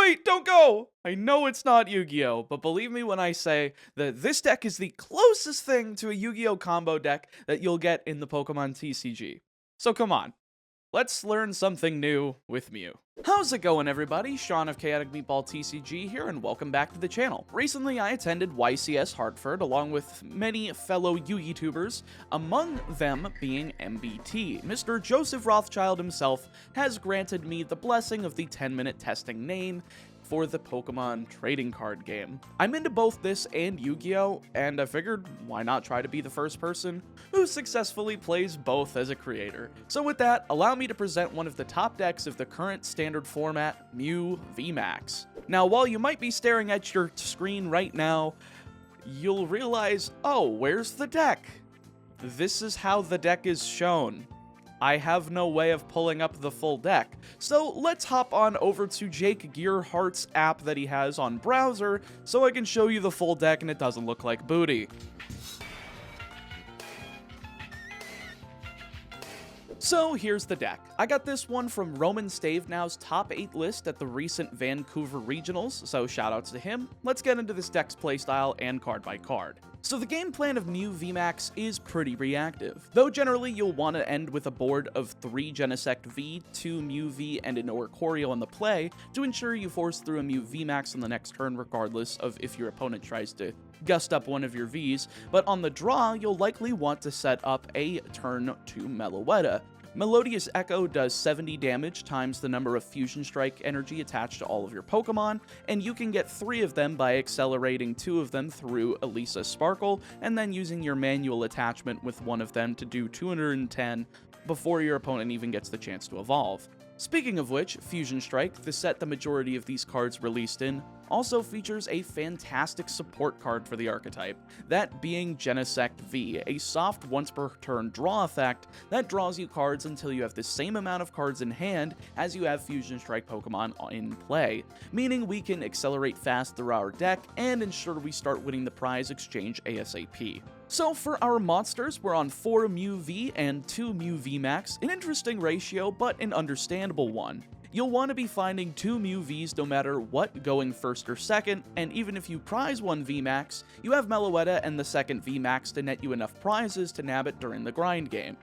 Wait, don't go! I know it's not Yu-Gi-Oh, but believe me when I say that this deck is the closest thing to a Yu-Gi-Oh combo deck that you'll get in the Pokemon TCG. So come on, let's learn something new with Mew. How's it going, everybody? Sean of Chaotic Meatball TCG here, and welcome back to the channel. Recently, I attended YCS Hartford along with many fellow Yu-Gi-Tubers, among them being MBT. Mr. Joseph Rothschild himself has granted me the blessing of the 10-minute testing name for the Pokemon trading card game. I'm into both this and Yu-Gi-Oh, and I figured why not try to be the first person who successfully plays both as a creator. So with that, allow me to present one of the top decks of the current standard format, Mew VMAX. Now, while you might be staring at your screen right now, you'll realize, oh, where's the deck? This is how the deck is shown. I have no way of pulling up the full deck, so let's hop on over to Jake Gearhart's app that he has on browser so I can show you the full deck and it doesn't look like booty. So here's the deck. I got this one from Roman Stavenow's top 8 list at the recent Vancouver Regionals, so shoutouts to him. Let's get into this deck's playstyle and card by card. So the game plan of Mew VMAX is pretty reactive, though generally you'll want to end with a board of 3 Genesect V, 2 Mew V, and an Oricorio on the play to ensure you force through a Mew VMAX on the next turn regardless of if your opponent tries to gust up one of your Vs, but on the draw you'll likely want to set up a turn 2 Meloetta. Melodious Echo does 70 damage times the number of Fusion Strike energy attached to all of your Pokemon, and you can get 3 of them by accelerating 2 of them through Elisa Sparkle, and then using your manual attachment with one of them to do 210 before your opponent even gets the chance to evolve. Speaking of which, Fusion Strike, the set the majority of these cards released in, also features a fantastic support card for the archetype, that being Genesect V, a soft once per turn draw effect that draws you cards until you have the same amount of cards in hand as you have Fusion Strike Pokemon in play, meaning we can accelerate fast through our deck and ensure we start winning the prize exchange ASAP. So for our monsters, we're on 4 Mew V and 2 Mew VMAX, an interesting ratio, but an understandable one. You'll want to be finding 2 Mew Vs no matter what going first or second, and even if you prize one VMAX, you have Meloetta and the second VMAX to net you enough prizes to nab it during the grind game.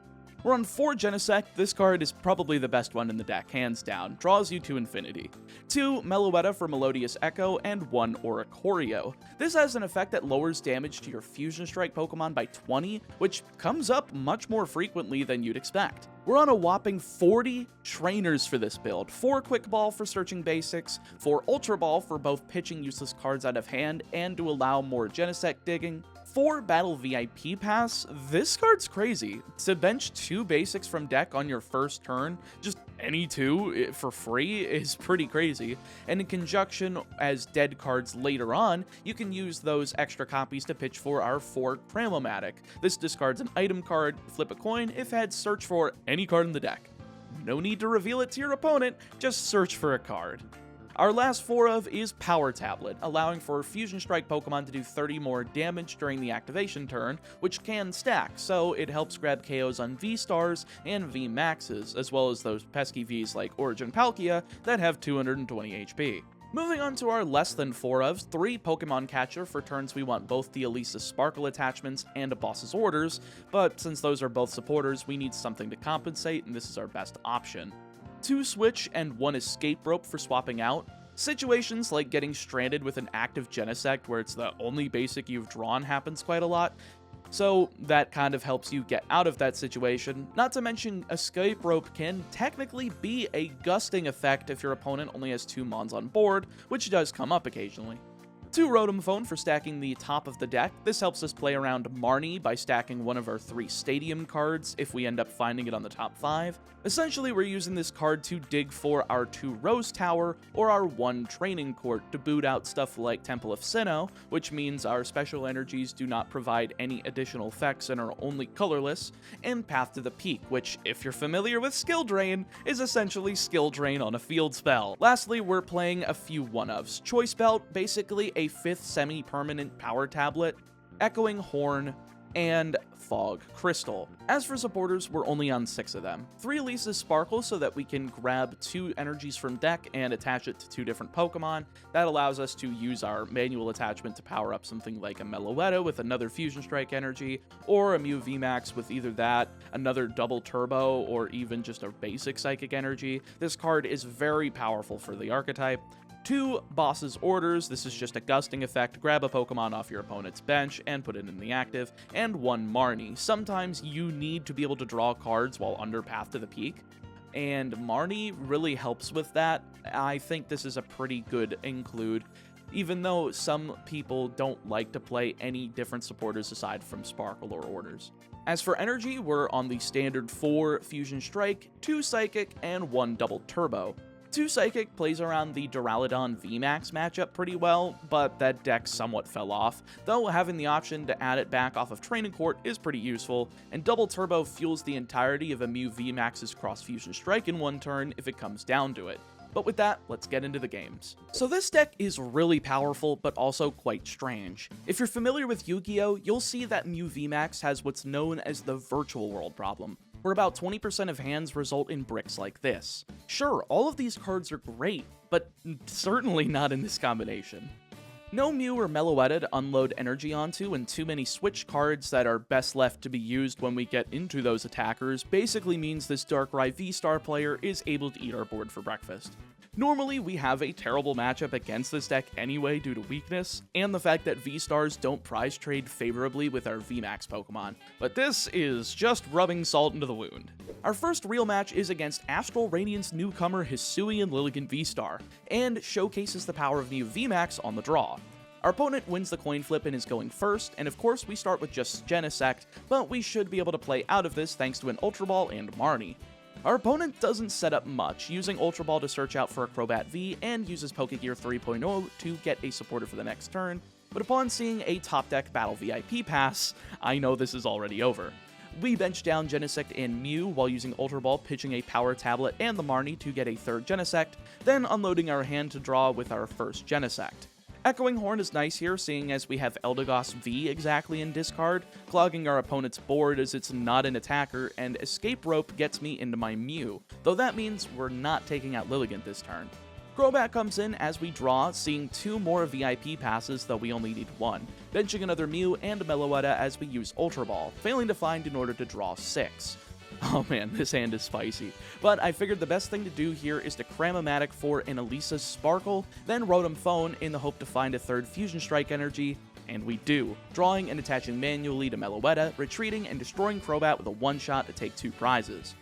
We're on 4 Genesect, this card is probably the best one in the deck, hands down, draws you to infinity. 2 Meloetta for Melodious Echo, and 1 Oricorio. This has an effect that lowers damage to your Fusion Strike Pokemon by 20, which comes up much more frequently than you'd expect. We're on a whopping 40 trainers for this build, 4 Quick Ball for searching basics, 4 Ultra Ball for both pitching useless cards out of hand and to allow more Genesect digging, 4 Battle VIP Pass. This card's crazy. To bench 2 basics from deck on your first turn, just any 2 for free, is pretty crazy. And in conjunction as dead cards later on, you can use those extra copies to pitch for our 4 Cramomatic. This discards an item card, flip a coin, if had search for any card in the deck. No need to reveal it to your opponent, just search for a card. Our last 4 of is Power Tablet, allowing for Fusion Strike Pokemon to do 30 more damage during the activation turn, which can stack, so it helps grab KOs on V-Stars and V-Maxes, as well as those pesky Vs like Origin Palkia that have 220 HP. Moving on to our less than 4 ofs, 3 Pokemon Catcher for turns we want both the Elisa Sparkle attachments and a boss's orders, but since those are both supporters, we need something to compensate, and this is our best option. 2 Switch and 1 Escape Rope for swapping out. Situations like getting stranded with an active Genesect where it's the only basic you've drawn happens quite a lot, so that kind of helps you get out of that situation. Not to mention, Escape Rope can technically be a gusting effect if your opponent only has 2 Mons on board, which does come up occasionally. 2 Rotom Phone for stacking the top of the deck. This helps us play around Marnie by stacking one of our 3 Stadium cards if we end up finding it on the top 5. Essentially, we're using this card to dig for our 2 Rose Tower or our 1 Training Court to boot out stuff like Temple of Sinnoh, which means our special energies do not provide any additional effects and are only colorless, and Path to the Peak, which, if you're familiar with Skill Drain, is essentially Skill Drain on a field spell. Lastly, we're playing a few 1-ofs. Choice Belt, basically a 5th semi-permanent power tablet, Echoing Horn, and Fog Crystal. As for supporters, we're only on 6 of them. 3 Elisa's Sparkle so that we can grab 2 energies from deck and attach it to 2 different Pokemon. That allows us to use our manual attachment to power up something like a Meloetta with another Fusion Strike energy, or a Mew VMAX with either that, another double turbo, or even just a basic Psychic energy. This card is very powerful for the archetype. 2 Boss's Orders, this is just a gusting effect, grab a Pokemon off your opponent's bench and put it in the active, and 1 Marnie. Sometimes you need to be able to draw cards while under Path to the Peak, and Marnie really helps with that. I think this is a pretty good include, even though some people don't like to play any different supporters aside from Sparkle or Orders. As for energy, we're on the standard 4 Fusion Strike, 2 Psychic, and 1 Double Turbo. 2 Psychic plays around the Duraludon VMAX matchup pretty well, but that deck somewhat fell off, though having the option to add it back off of Training Court is pretty useful, and Double Turbo fuels the entirety of a Mew VMAX's Cross Fusion Strike in 1 turn if it comes down to it. But with that, let's get into the games. So this deck is really powerful, but also quite strange. If you're familiar with Yu-Gi-Oh!, you'll see that Mew VMAX has what's known as the Virtual World problem, where about 20% of hands result in bricks like this. Sure, all of these cards are great, but certainly not in this combination. No Mew or Meloetta to unload energy onto, and too many switch cards that are best left to be used when we get into those attackers basically means this Darkrai V-Star player is able to eat our board for breakfast. Normally, we have a terrible matchup against this deck anyway due to weakness, and the fact that V-Stars don't prize trade favorably with our VMAX Pokemon, but this is just rubbing salt into the wound. Our first real match is against Astral Radiance newcomer Hisuian Lilligant V-Star, and showcases the power of Mew VMAX on the draw. Our opponent wins the coin flip and is going first, and of course we start with just Genesect, but we should be able to play out of this thanks to an Ultra Ball and Marnie. Our opponent doesn't set up much, using Ultra Ball to search out for a Crobat V and uses Pokegear 3.0 to get a supporter for the next turn, but upon seeing a top deck Battle VIP pass, I know this is already over. We bench down Genesect and Mew while using Ultra Ball, pitching a Power Tablet and the Marnie to get a third Genesect, then unloading our hand to draw with our first Genesect. Echoing Horn is nice here, seeing as we have Eldegoss V exactly in discard, clogging our opponent's board as it's not an attacker, and Escape Rope gets me into my Mew, though that means we're not taking out Lilligant this turn. Crobat comes in as we draw, seeing 2 more VIP passes, though we only need 1, benching another Mew and Meloetta as we use Ultra Ball, failing to find in order to draw 6. Oh man, this hand is spicy. But I figured the best thing to do here is to Cram-O-Matic for an Elisa's Sparkle, then Rotom Phone in the hope to find a third Fusion Strike energy, and we do, drawing and attaching manually to Meloetta, retreating and destroying Crobat with a one-shot to take 2 prizes.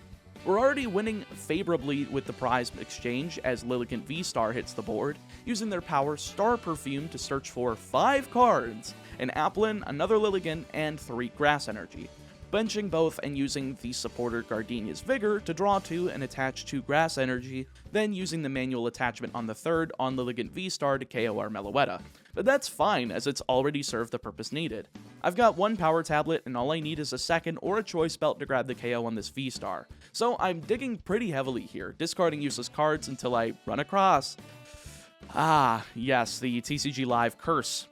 We're already winning favorably with the prize exchange as Lilligant V-Star hits the board, using their power Star Perfume to search for 5 cards, an Applin, another Lilligant, and 3 Grass Energy. Benching both and using the supporter Gardenia's Vigor to draw 2 and attach 2 Grass Energy, then using the manual attachment on the third on Lilligant V-Star to KO our Meloetta. But that's fine, as it's already served the purpose needed. I've got 1 Power Tablet, and all I need is a second or a Choice Belt to grab the KO on this V-Star. So I'm digging pretty heavily here, discarding useless cards until I run across... Ah, yes, the TCG Live curse.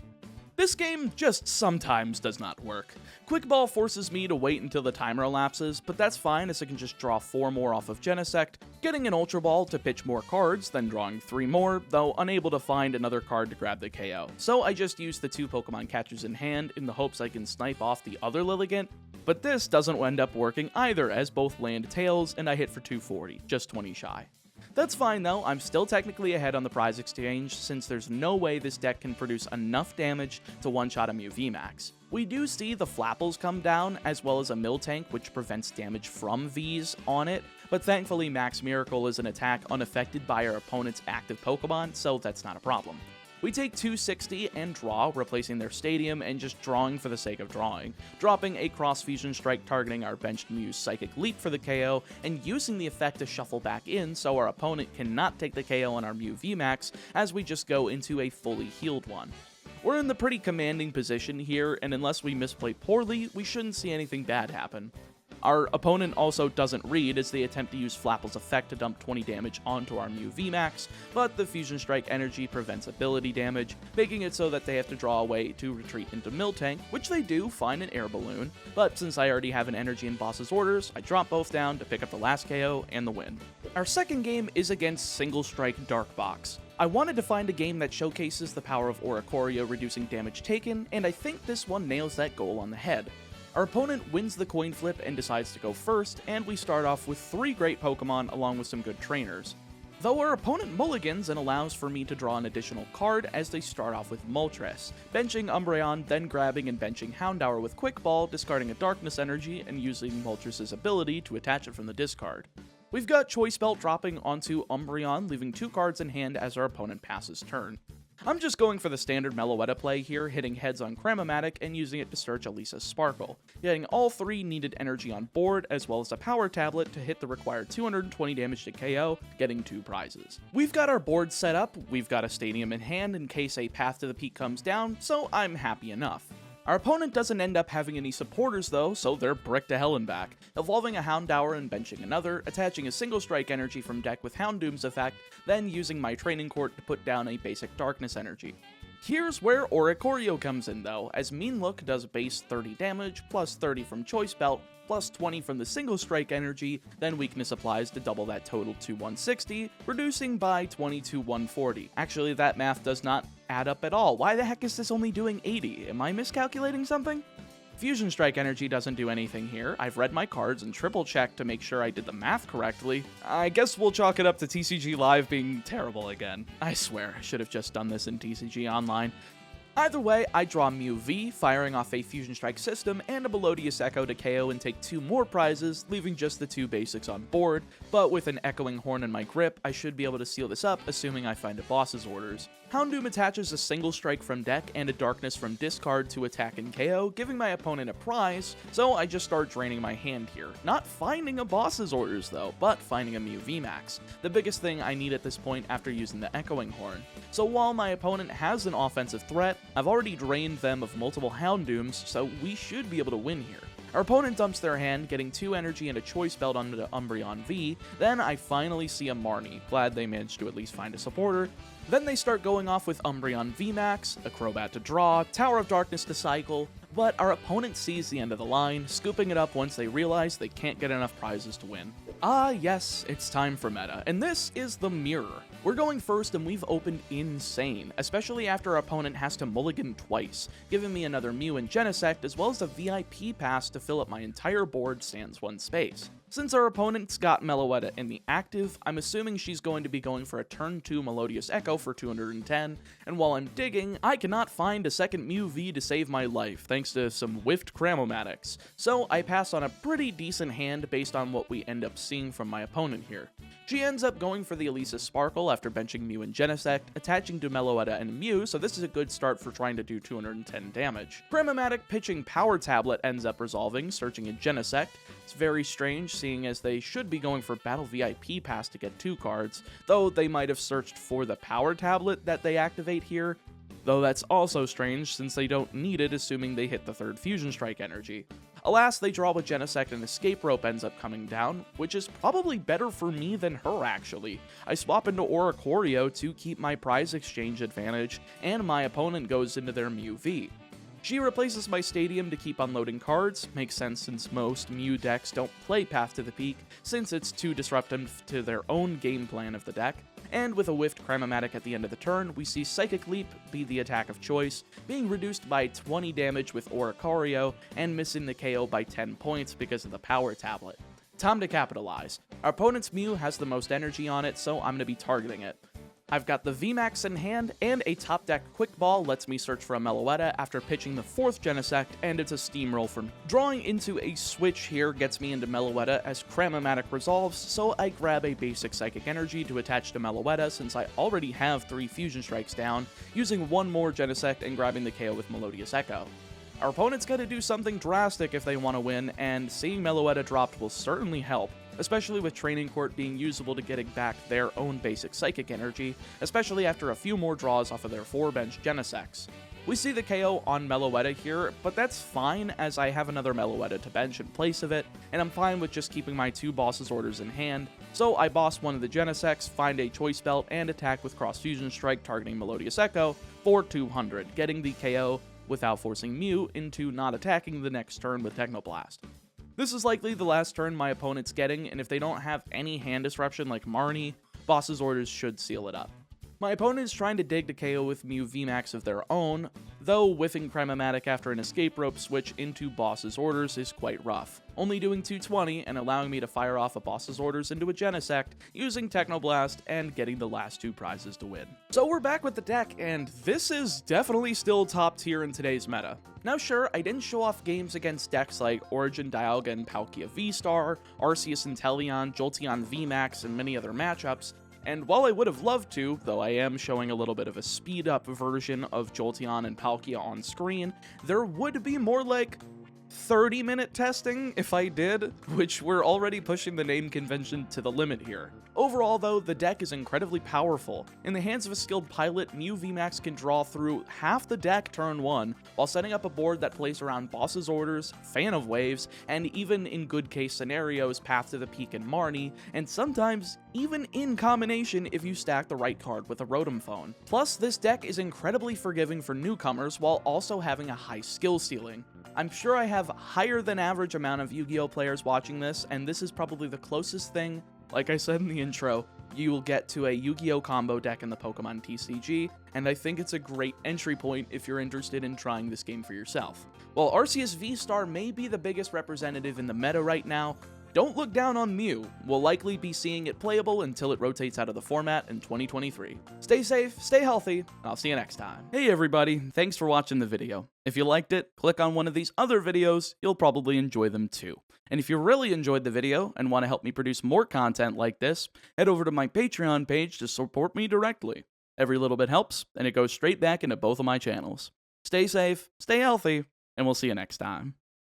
This game just sometimes does not work. Quick Ball forces me to wait until the timer elapses, but that's fine as I can just draw 4 more off of Genesect, getting an Ultra Ball to pitch more cards, then drawing 3 more, though unable to find another card to grab the KO. So I just use the 2 Pokemon catchers in hand in the hopes I can snipe off the other Lilligant, but this doesn't end up working either as both land tails and I hit for 240, just 20 shy. That's fine though, I'm still technically ahead on the prize exchange since there's no way this deck can produce enough damage to one-shot a Mew VMAX. We do see the Flapples come down, as well as a Miltank which prevents damage from Vs on it, but thankfully Max Miracle is an attack unaffected by our opponent's active Pokemon, so that's not a problem. We take 260 and draw, replacing their Stadium and just drawing for the sake of drawing, dropping a Cross Fusion Strike targeting our benched Mew's Psychic Leap for the KO, and using the effect to shuffle back in so our opponent cannot take the KO on our Mew VMAX as we just go into a fully healed one. We're in the pretty commanding position here, and unless we misplay poorly, we shouldn't see anything bad happen. Our opponent also doesn't read as they attempt to use Flapple's effect to dump 20 damage onto our Mew VMAX, but the Fusion Strike energy prevents ability damage, making it so that they have to draw away to retreat into Miltank, which they do find an Air Balloon, but since I already have an energy in boss's orders, I drop both down to pick up the last KO and the win. Our second game is against Single Strike Dark Box. I wanted to find a game that showcases the power of Oricorio reducing damage taken, and I think this one nails that goal on the head. Our opponent wins the coin flip and decides to go first, and we start off with 3 great Pokemon along with some good trainers. Though our opponent mulligans and allows for me to draw an additional card as they start off with Moltres, benching Umbreon, then grabbing and benching Houndour with Quick Ball, discarding a Darkness Energy, and using Moltres' ability to attach it from the discard. We've got Choice Belt dropping onto Umbreon, leaving 2 cards in hand as our opponent passes turn. I'm just going for the standard Meloetta play here, hitting heads on Cramomatic and using it to search Elisa's Sparkle, getting all 3 needed energy on board as well as a power tablet to hit the required 220 damage to KO, getting 2 prizes. We've got our board set up, we've got a stadium in hand in case a Path to the Peak comes down, so I'm happy enough. Our opponent doesn't end up having any supporters though, so they're brick to hell and back, evolving a Houndour and benching another, attaching a single strike energy from deck with Houndoom's effect, then using my training court to put down a basic darkness energy. Here's where Oricorio comes in though, as Mean Look does base 30 damage, plus 30 from Choice Belt, plus 20 from the single strike energy, then weakness applies to double that total to 160, reducing by 20 to 140. Actually, that math does not add up at all. Why the heck is this only doing 80? Am I miscalculating something? Fusion Strike energy doesn't do anything here. I've read my cards and triple checked to make sure I did the math correctly. I guess we'll chalk it up to TCG Live being terrible again. I swear, I should have just done this in TCG Online. Either way, I draw Mew V, firing off a Fusion Strike system and a Melodious Echo to KO and take 2 more prizes, leaving just the 2 basics on board, but with an Echoing Horn in my grip, I should be able to seal this up, assuming I find a boss's orders. Houndoom attaches a single strike from deck and a darkness from discard to attack and KO, giving my opponent a prize, so I just start draining my hand here. Not finding a boss's orders though, but finding a Mew VMAX, the biggest thing I need at this point after using the Echoing Horn. So while my opponent has an offensive threat, I've already drained them of multiple Houndooms, so we should be able to win here. Our opponent dumps their hand, getting 2 energy and a Choice Belt onto the Umbreon V, then I finally see a Marnie, glad they managed to at least find a supporter. Then they start going off with Umbreon VMAX, a Crobat to draw, Tower of Darkness to cycle, but our opponent sees the end of the line, scooping it up once they realize they can't get enough prizes to win. Ah yes, it's time for meta, and this is the Mirror. We're going first and we've opened insane, especially after our opponent has to mulligan twice, giving me another Mew and Genesect as well as a VIP pass to fill up my entire board sans 1 space. Since our opponent's got Meloetta in the active, I'm assuming she's going to be going for a turn 2 Melodious Echo for 210, and while I'm digging, I cannot find a second Mew V to save my life thanks to some whiffed Cramomatics, so I pass on a pretty decent hand based on what we end up seeing from my opponent here. She ends up going for the Elisa Sparkle after benching Mew and Genesect, attaching to Meloetta and Mew, so this is a good start for trying to do 210 damage. Cramomatic pitching Power Tablet ends up resolving, searching a Genesect. It's very strange, seeing as they should be going for Battle VIP Pass to get 2 cards, though they might have searched for the Power Tablet that they activate here, though that's also strange since they don't need it assuming they hit the 3rd Fusion Strike energy. Alas, they draw with Genesect and Escape Rope ends up coming down, which is probably better for me than her actually. I swap into Oricorio to keep my prize exchange advantage, and my opponent goes into their Mew V. She replaces my stadium to keep unloading cards, makes sense since most Mew decks don't play Path to the Peak, since it's too disruptive to their own game plan of the deck. And with a whiffed Cramomatic at the end of the turn, we see Psychic Leap be the attack of choice, being reduced by 20 damage with Oricorio, and missing the KO by 10 points because of the Power Tablet. Time to capitalize. Our opponent's Mew has the most energy on it, so I'm going to be targeting it. I've got the VMAX in hand, and a top deck Quick Ball lets me search for a Meloetta after pitching the 4th Genesect, and it's a steamroll from drawing into a switch here gets me into Meloetta as Cramomatic resolves, so I grab a basic Psychic Energy to attach to Meloetta since I already have 3 Fusion Strikes down, using 1 more Genesect and grabbing the KO with Melodious Echo. Our opponent's got to do something drastic if they want to win, and seeing Meloetta dropped will certainly help, especially with Training Court being usable to getting back their own basic Psychic Energy, especially after a few more draws off of their 4 bench Genesects. We see the KO on Meloetta here, but that's fine as I have another Meloetta to bench in place of it, and I'm fine with just keeping my 2 boss's orders in hand, so I boss one of the Genesects, find a Choice Belt, and attack with Cross Fusion Strike targeting Melodious Echo for 200, getting the KO without forcing Mew into not attacking the next turn with Technoblast. This is likely the last turn my opponent's getting, and if they don't have any hand disruption like Marnie, boss's orders should seal it up. My opponent is trying to dig to KO with Mew VMAX of their own, though whiffing Crematic after an escape rope switch into boss's orders is quite rough, only doing 220 and allowing me to fire off a boss's orders into a Genesect using Technoblast and getting the last 2 prizes to win. So we're back with the deck, and this is definitely still top tier in today's meta. Now sure, I didn't show off games against decks like Origin Dialga and Palkia V-Star, Arceus Inteleon, Jolteon VMAX, and many other matchups, and while I would have loved to, though I am showing a little bit of a speed-up version of Jolteon and Palkia on screen, there would be more like 30-minute testing if I did, which we're already pushing the name convention to the limit here. Overall though, the deck is incredibly powerful. In the hands of a skilled pilot, Mew VMAX can draw through half the deck turn 1, while setting up a board that plays around boss's orders, Fan of Waves, and even in good case scenarios, Path to the Peak and Marnie, and sometimes even in combination if you stack the right card with a Rotom Phone. Plus, this deck is incredibly forgiving for newcomers while also having a high skill ceiling. I'm sure I have higher than average amount of Yu-Gi-Oh players watching this, and this is probably the closest thing, like I said in the intro, you will get to a Yu-Gi-Oh combo deck in the Pokemon TCG, and I think it's a great entry point if you're interested in trying this game for yourself. While Arceus V-Star may be the biggest representative in the meta right now, don't look down on Mew. We'll likely be seeing it playable until it rotates out of the format in 2023. Stay safe, stay healthy, and I'll see you next time. Hey everybody, thanks for watching the video. If you liked it, click on one of these other videos, you'll probably enjoy them too. And if you really enjoyed the video and want to help me produce more content like this, head over to my Patreon page to support me directly. Every little bit helps, and it goes straight back into both of my channels. Stay safe, stay healthy, and we'll see you next time.